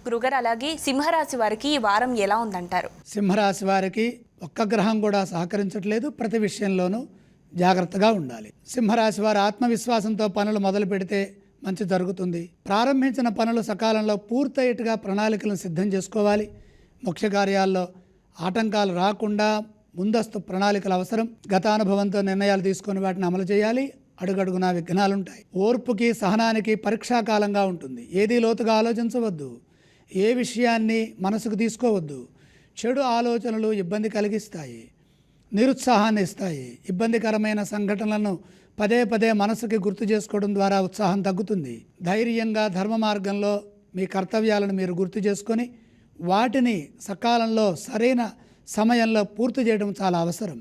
గురుగారు, అలాగే సింహరాశి వారికి ఈ వారం ఎలా ఉందంటారు? సింహరాశి వారికి ఒక్క గ్రహం కూడా సహకరించట్లేదు. ప్రతి విషయంలోనూ జాగ్రత్తగా ఉండాలి. సింహరాశి వారు ఆత్మవిశ్వాసంతో పనులు మొదలు పెడితే మంచి జరుగుతుంది. ప్రారంభించిన పనులు సకాలంలో పూర్తయ్యేట్టుగా ప్రణాళికలను సిద్ధం చేసుకోవాలి. ముఖ్య కార్యాల్లో ఆటంకాలు రాకుండా ముందస్తు ప్రణాళికలు అవసరం. గతానుభవంతో నిర్ణయాలు తీసుకొని వాటిని అమలు చేయాలి. అడుగడుగునా విఘ్నాలుంటాయి. ఓర్పుకి సహనానికి పరీక్షాకాలంగా ఉంటుంది. ఏదీ లోతుగా ఆలోచించవద్దు. ఏ విషయాన్ని మనసుకు తీసుకోవద్దు. చెడు ఆలోచనలు ఇబ్బంది కలిగిస్తాయి, నిరుత్సాహాన్ని ఇస్తాయి. ఇబ్బందికరమైన సంఘటనలను పదే పదే మనసుకి గుర్తు చేసుకోవడం ద్వారా ఉత్సాహం తగ్గుతుంది. ధైర్యంగా ధర్మ మార్గంలో మీ కర్తవ్యాలను మీరు గుర్తు చేసుకొని వాటిని సకాలంలో సరైన సమయంలో పూర్తి చేయడం చాలా అవసరం.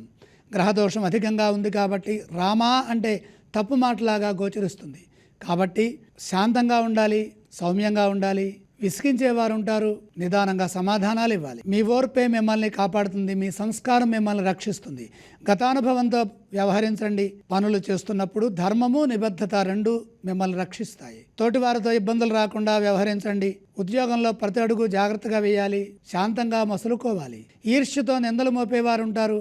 గ్రహదోషం అధికంగా ఉంది కాబట్టి రామా అంటే తప్పు మాటలాగా గోచరిస్తుంది. కాబట్టి శాంతంగా ఉండాలి, సౌమ్యంగా ఉండాలి. విసిగించేవారు ఉంటారు, నిదానంగా సమాధానాలు ఇవ్వాలి. మీ ఓర్పే మిమ్మల్ని కాపాడుతుంది, మీ సంస్కారం మిమ్మల్ని రక్షిస్తుంది. గతానుభవంతో వ్యవహరించండి. పనులు చేస్తున్నప్పుడు ధర్మము నిబద్ధత రెండూ మిమ్మల్ని రక్షిస్తాయి. తోటివారితో ఇబ్బందులు రాకుండా వ్యవహరించండి. ఉద్యోగంలో ప్రతి అడుగు జాగ్రత్తగా వేయాలి, శాంతంగా మసులుకోవాలి. ఈర్ష్యతో నిందలు మోపేవారు ఉంటారు.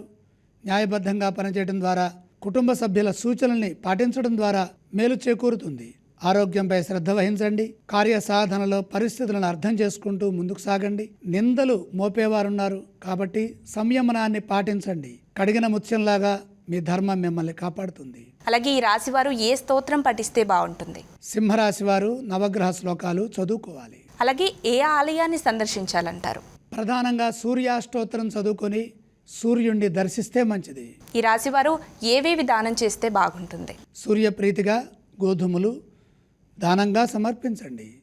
న్యాయబద్ధంగా పనిచేయడం ద్వారా, కుటుంబ సభ్యుల సూచనల్ని పాటించడం ద్వారా మేలు చేకూరుతుంది. ఆరోగ్యంపై శ్రద్ధ వహించండి. కార్యసాధనలో పరిస్థితులను అర్థం చేసుకుంటూ ముందుకు సాగండి. నిందలు మోపేవారున్నారు కాబట్టి సంయమనాన్ని పాటించండి. కడిగిన ముత్యంలాగా మీ ధర్మం మిమ్మల్ని కాపాడుతుంది. అలాగే ఈ రాశి వారు ఏ స్తోత్రం పఠిస్తే బాగుంటుంది? సింహరాశి వారు నవగ్రహ శ్లోకాలు చదువుకోవాలి. అలాగే ఏ ఆలయాన్ని సందర్శించాలంటారు? ప్రధానంగా సూర్యాష్టోత్తరం చదువుకొని సూర్యుడిని దర్శిస్తే మంచిది. ఈ రాశి వారు ఏవేవి దానం చేస్తే బాగుంటుంది? సూర్యప్రీతిగా గోధుమలు దానంగా సమర్పించండి.